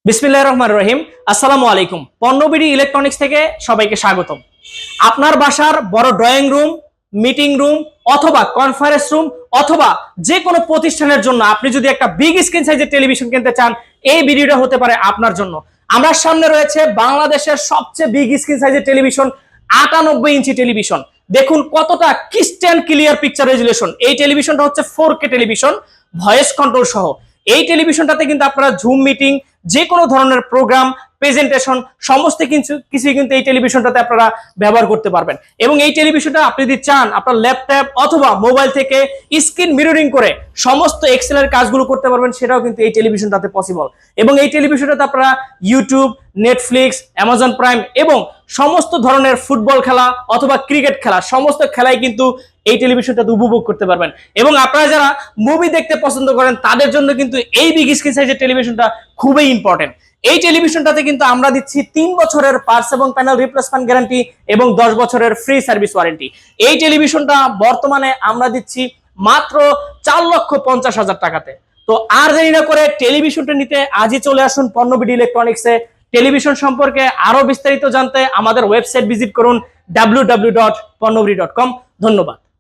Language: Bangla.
বিসমিল্লাহির রহমানির রহিম। আসসালামু আলাইকুম। পণ্যবিডি ইলেকট্রনিক্স থেকে সবাইকে স্বাগতম। আপনার বাসার বড় ড্রয়িং রুম, মিটিং রুম অথবা কনফারেন্স রুম অথবা যে কোনো প্রতিষ্ঠানের জন্য আপনি যদি একটা বিগ স্ক্রিন সাইজের টেলিভিশন কিনতে চান, এই ভিডিওটা হতে পারে আপনার জন্য। আমার সামনে রয়েছে বাংলাদেশের সবচেয়ে বিগ স্ক্রিন সাইজের টেলিভিশন, 98 ইঞ্চি টেলিভিশন। দেখুন কতটা ক্রিস্টাল ক্লিয়ার পিকচার রেজুলেশন। এই টেলিভিশনটা হচ্ছে 4K টেলিভিশন, ভয়েস কন্ট্রোল সহ। এই টেলিভিশনটাতে কিন্তু আপনারা জুম মিটিং, যে কোনো ধরনের প্রোগ্রাম, প্রেজেন্টেশন সমস্ত কিছু কিন্তু এই টেলিভিশনটাতে আপনারা ব্যবহার করতে পারবেন। এবং এই টেলিভিশনটা আপনি যদি চান আপনার ল্যাপটপ অথবা মোবাইল থেকে স্ক্রিন মিররিং করে সমস্ত এক্সেলের কাজগুলো করতে পারবেন, সেটাও কিন্তু এই টেলিভিশনটাতে পসিবল। এবং এই টেলিভিশনটাতে আপনারা ইউটিউব, নেটফ্লিক্স, অ্যামাজন প্রাইম এবং সমস্ত ধরনের ফুটবল খেলা অথবা ক্রিকেট খেলা সমস্ত খেলাই কিন্তু এই টেলিভিশনটাতে উপভোগ করতে পারবেন। এবং আপনারা যারা মুভি দেখতে পছন্দ করেন তাদের জন্য কিন্তু এই বিগ স্ক্রিন সাইজের টেলিভিশনটা খুবই ইম্পর্টেন্ট। এই টেলিভিশনটাতে কিন্তু আমরা দিচ্ছি 3 বছরের পার্টস এবং প্যানেল রিপ্লেসমেন্ট গ্যারান্টি এবং 10 বছরের ফ্রি সার্ভিস ওয়ারেন্টি। এই টেলিভিশনটা বর্তমানে আমরা দিচ্ছি মাত্র 4,50,000 টাকাতে। তো আর দেরি না করে টেলিভিশনটা নিতে আজই চলে আসুন পণ্যবিডি ইলেকট্রনিক্সে। টেলিভিশন সম্পর্কে আরো বিস্তারিত জানতে আমাদের ওয়েবসাইট ভিজিট করুন www.ponnobidi.com। ধন্যবাদ।